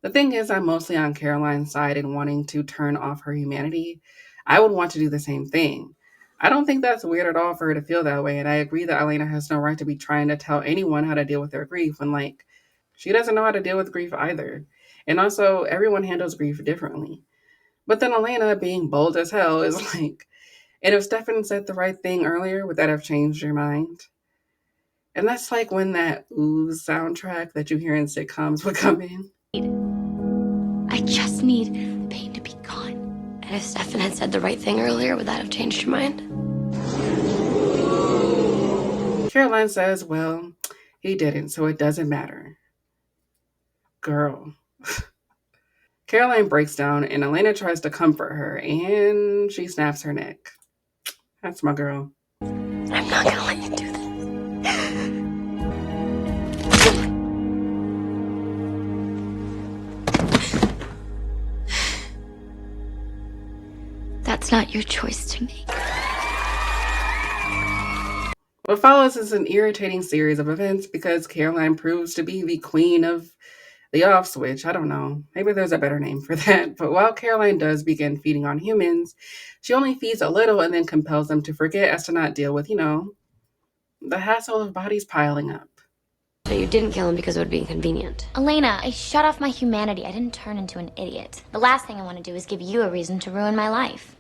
The thing is, I'm mostly on Caroline's side in wanting to turn off her humanity. I would want to do the same thing. I don't think that's weird at all for her to feel that way, and I agree that Elena has no right to be trying to tell anyone how to deal with their grief when, like, she doesn't know how to deal with grief either. And also, everyone handles grief differently. But then Elena, being bold as hell, is like, and if Stefan said the right thing earlier, would that have changed your mind? And that's like when that ooze soundtrack that you hear in sitcoms would come in. I just need the pain to be gone. And if Stefan had said the right thing earlier, would that have changed your mind? Caroline says, well, he didn't, so it doesn't matter. Girl. Caroline breaks down and Elena tries to comfort her and she snaps her neck. That's my girl. I'm not gonna let you do this. That's not your choice to make. What follows is an irritating series of events because Caroline proves to be the queen of the off switch. I don't know. Maybe there's a better name for that. But while Caroline does begin feeding on humans, she only feeds a little and then compels them to forget as to not deal with, the hassle of bodies piling up. So you didn't kill him because it would be inconvenient. Elena, I shut off my humanity. I didn't turn into an idiot. The last thing I want to do is give you a reason to ruin my life.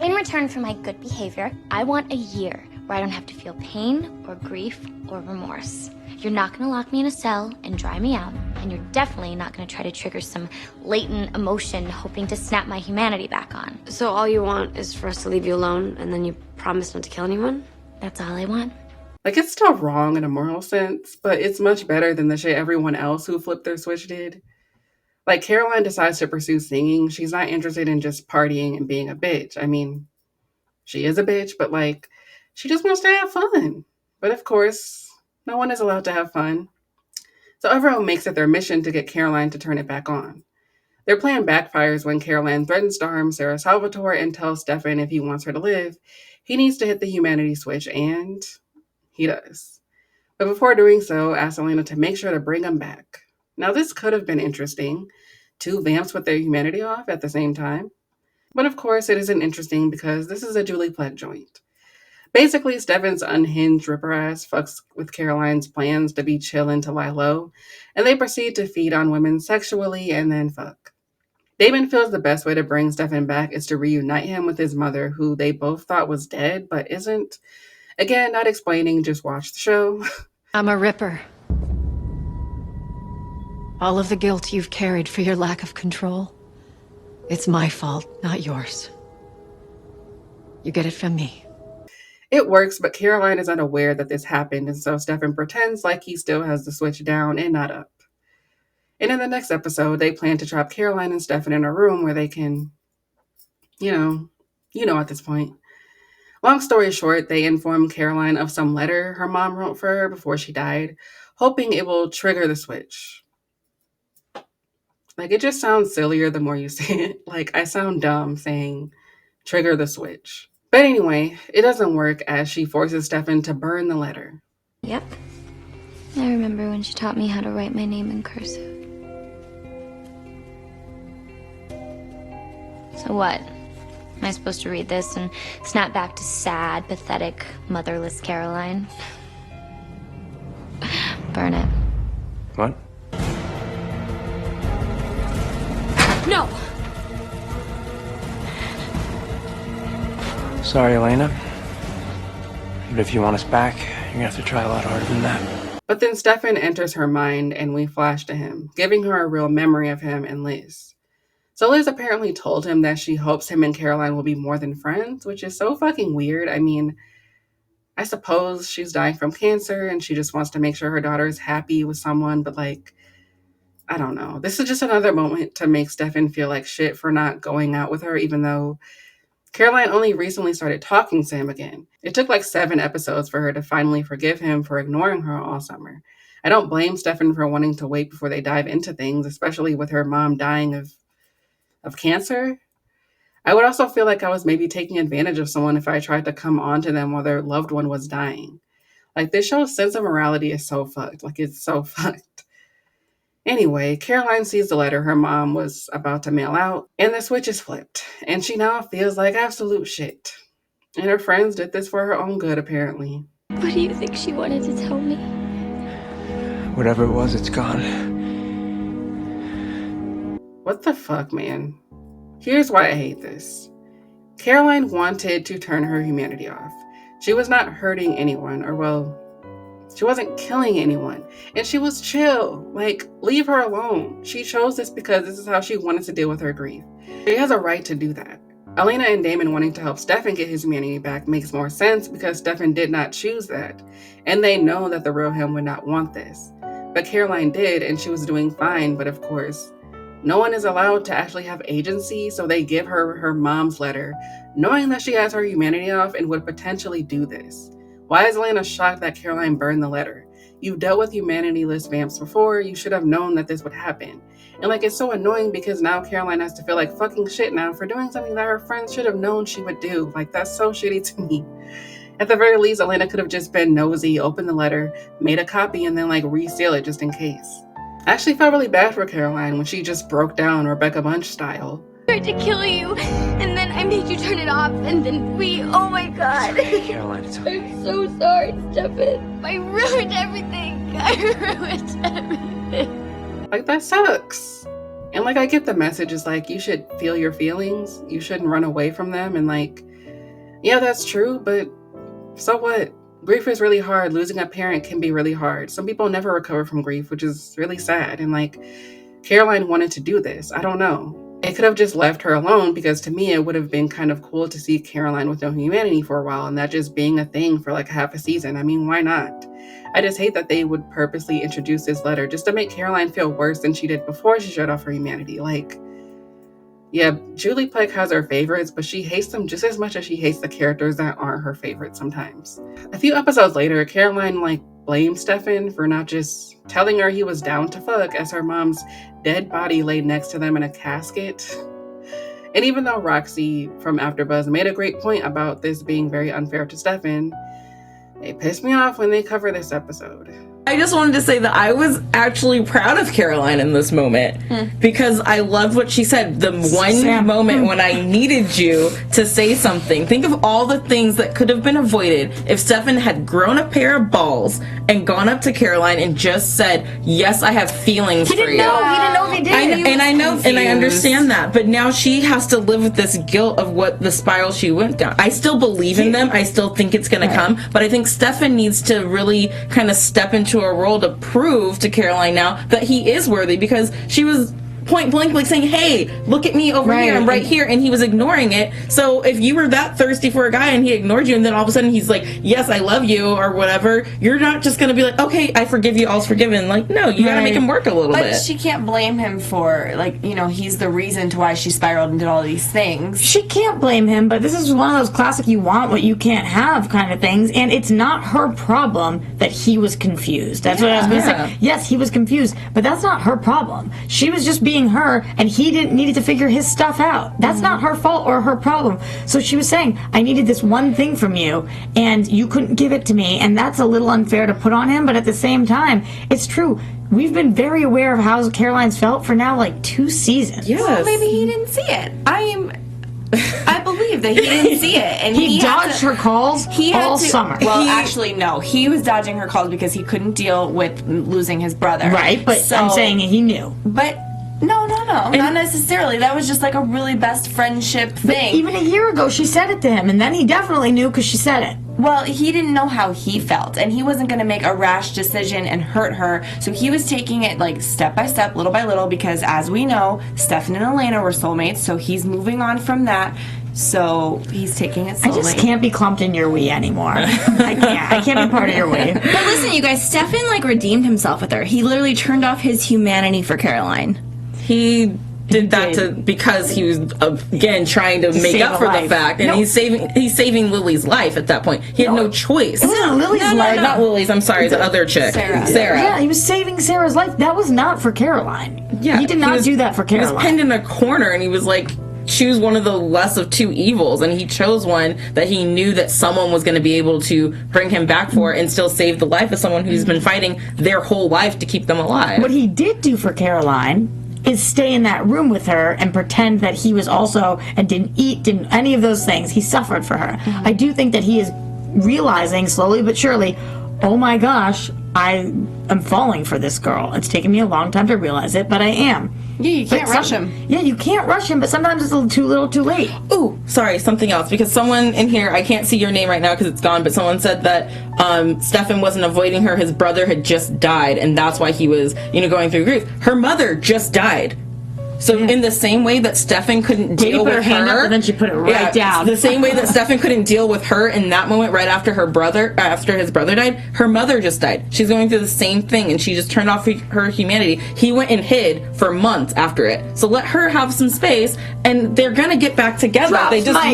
In return for my good behavior, I want a year where I don't have to feel pain or grief or remorse. You're not going to lock me in a cell and dry me out, and you're definitely not going to try to trigger some latent emotion hoping to snap my humanity back on. So all you want is for us to leave you alone, and then you promise not to kill anyone? That's all I want. Like, it's still wrong in a moral sense, but it's much better than the shit everyone else who flipped their switch did. Like, Caroline decides to pursue singing. She's not interested in just partying and being a bitch. I mean, she is a bitch, but, like, she just wants to have fun. But, of course, no one is allowed to have fun. So everyone makes it their mission to get Caroline to turn it back on. Their plan backfires when Caroline threatens to harm Sarah Salvatore and tells Stefan if he wants her to live, he needs to hit the humanity switch, and he does. But before doing so, asks Elena to make sure to bring him back. Now, this could have been interesting. Two vamps with their humanity off at the same time. But of course, it isn't interesting because this is a Julie Plec joint. Basically, Stefan's unhinged ripper ass fucks with Caroline's plans to be chill and to lie low, and they proceed to feed on women sexually and then fuck. Damon feels the best way to bring Stefan back is to reunite him with his mother, who they both thought was dead, but isn't. Again, not explaining, just watch the show. I'm a ripper. All of the guilt you've carried for your lack of control, it's my fault, not yours. You get it from me. It works, but Caroline is unaware that this happened, and so Stefan pretends like he still has the switch down and not up. And in the next episode, they plan to trap Caroline and Stefan in a room where they can, you know at this point. Long story short, they inform Caroline of some letter her mom wrote for her before she died, hoping it will trigger the switch. Like, it just sounds sillier the more you say it. Like, I sound dumb saying trigger the switch. But anyway, it doesn't work as she forces Stefan to burn the letter. Yep. I remember when she taught me how to write my name in cursive. So what? Am I supposed to read this and snap back to sad, pathetic, motherless Caroline? Burn it. What? No! Sorry, Elena. But if you want us back, you're gonna have to try a lot harder than that. But then Stefan enters her mind and we flash to him, giving her a real memory of him and Liz. So Liz apparently told him that she hopes him and Caroline will be more than friends, which is so fucking weird. I mean, I suppose she's dying from cancer and she just wants to make sure her daughter is happy with someone, but like, I don't know. This is just another moment to make Stefan feel like shit for not going out with her, even though Caroline only recently started talking to him again. It took like 7 episodes for her to finally forgive him for ignoring her all summer. I don't blame Stefan for wanting to wait before they dive into things, especially with her mom dying of cancer. I would also feel like I was maybe taking advantage of someone if I tried to come on to them while their loved one was dying. Like, this show's sense of morality is so fucked. Like, it's so fucked. Anyway, Caroline sees the letter her mom was about to mail out, and the switch is flipped, and she now feels like absolute shit. And her friends did this for her own good, apparently. What do you think she wanted to tell me? Whatever it was, it's gone. What the fuck, man? Here's why I hate this. Caroline wanted to turn her humanity off. She was not hurting anyone, or well, she wasn't killing anyone. And she was chill. Like, leave her alone. She chose this because this is how she wanted to deal with her grief. She has a right to do that. Elena and Damon wanting to help Stefan get his humanity back makes more sense because Stefan did not choose that. And they know that the real him would not want this. But Caroline did, and she was doing fine, but of course, no one is allowed to actually have agency, so they give her her mom's letter, knowing that she has her humanity off and would potentially do this. Why is Elena shocked that Caroline burned the letter? You've dealt with humanity-less vamps before, you should have known that this would happen. And like, it's so annoying because now Caroline has to feel like fucking shit now for doing something that her friends should have known she would do. Like, that's so shitty to me. At the very least, Elena could have just been nosy, opened the letter, made a copy, and then like reseal it just in case. I actually felt really bad for Caroline when she just broke down Rebecca Bunch style. I tried to kill you, and then I made you turn it off, and then oh my god. Caroline, it's okay. I'm so sorry, Stefan. I ruined everything. I ruined everything. Like, that sucks. And like, I get the message is like, you should feel your feelings. You shouldn't run away from them. And like, yeah, that's true, but so what? Grief is really hard. Losing a parent can be really hard. Some people never recover from grief, which is really sad. And like, Caroline wanted to do this. I don't know. It could have just left her alone because to me, it would have been kind of cool to see Caroline with no humanity for a while and that just being a thing for like half a season. I mean, why not? I just hate that they would purposely introduce this letter just to make Caroline feel worse than she did before she showed off her humanity. Like, yeah, Julie Plec has her favorites, but she hates them just as much as she hates the characters that aren't her favorites sometimes. A few episodes later, Caroline like blames Stefan for not just telling her he was down to fuck as her mom's dead body laid next to them in a casket. And even though Roxy from AfterBuzz made a great point about this being very unfair to Stefan, it pissed me off when they cover this episode. I just wanted to say that I was actually proud of Caroline in this moment because I loved what she said. The one moment when I needed you to say something. Think of all the things that could have been avoided if Stefan had grown a pair of balls and gone up to Caroline and just said, "Yes, I have feelings for you." He didn't know if he did. And I understand that, but now she has to live with this guilt of what the spiral she went down. I still believe in them. I still think it's going to come, but I think Stefan needs to really kind of step into a role to prove to Caroline now that he is worthy, because she was point blank like saying, "Hey, look at me over here, I'm right here," and he was ignoring it. So if you were that thirsty for a guy and he ignored you and then all of a sudden he's like, "Yes, I love you," or whatever, you're not just gonna be like, "Okay, I forgive you, all's forgiven." Like, no, you gotta make him work a little bit. But she can't blame him for, like, you know, he's the reason to why she spiraled and did all these things. She can't blame him, but this is one of those classic you want what you can't have kind of things, and it's not her problem that he was confused. That's what I was gonna say. Yes, he was confused, but that's not her problem. She was just being her, and he needed to figure his stuff out. That's not her fault or her problem. So she was saying, I needed this one thing from you, and you couldn't give it to me, and that's a little unfair to put on him, but at the same time, it's true. We've been very aware of how Caroline's felt for now, like 2 seasons. Yes. Well, maybe he didn't see it. I believe that he didn't see it, and he dodged her calls all summer. Well, actually, no. He was dodging her calls because he couldn't deal with losing his brother. Right, but I'm saying he knew. But No, not necessarily. That was just like a really best friendship thing. Even a year ago, she said it to him, and then he definitely knew because she said it. Well, he didn't know how he felt, and he wasn't going to make a rash decision and hurt her, so he was taking it like step by step, little by little, because as we know, Stefan and Elena were soulmates, so he's moving on from that. So he's taking it slowly. I just can't be clumped in your we anymore. I can't be part of your we. But listen, you guys, Stefan like redeemed himself with her. He literally turned off his humanity for Caroline. He did that because he was again trying to make up for the fact, and he's saving Lily's life at that point. He had no choice. It wasn't Lily's life. Not Lily's. I'm sorry, the other chick, Sarah. Yeah, he was saving Sarah's life. That was not for Caroline. Yeah, he did not do that for Caroline. He was pinned in a corner, and he was like, choose one of the less of two evils, and he chose one that he knew that someone was going to be able to bring him back for and still save the life of someone who's been fighting their whole life to keep them alive. What he did do for Caroline is stay in that room with her and pretend that he was also, and didn't any of those things. He suffered for her. I do think that he is realizing slowly but surely, oh my gosh, I am falling for this girl. It's taken me a long time to realize it, but I am. Yeah, you can't rush him. Yeah, you can't rush him, but sometimes it's a little too late. Ooh, sorry, something else. Because someone in here, I can't see your name right now because it's gone, but someone said that Stefan wasn't avoiding her. His brother had just died, and that's why he was, going through grief. Her mother just died. So in the same way that Stefan couldn't deal with her, hand up and then she put it right down. The same way that Stefan couldn't deal with her in that moment, right after his brother died, her mother just died. She's going through the same thing, and she just turned off her humanity. He went and hid for months after it. So let her have some space, and they're gonna get back together. They just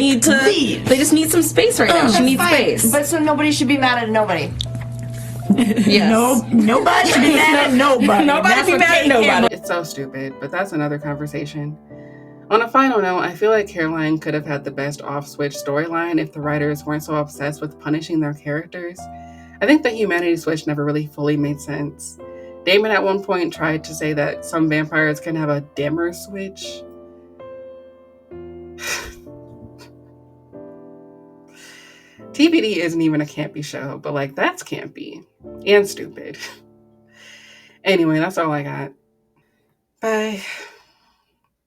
need some space right now. She needs space. But so nobody should be mad at nobody. Yes. Nobody should be mad at nobody. Nobody be mad at nobody. It's so stupid, but that's another conversation. On a final note, I feel like Caroline could have had the best off-switch storyline if the writers weren't so obsessed with punishing their characters. I think the humanity switch never really fully made sense. Damon at one point tried to say that some vampires can have a dimmer switch. TBD isn't even a campy show, but that's campy and stupid. Anyway, that's all I got. Bye.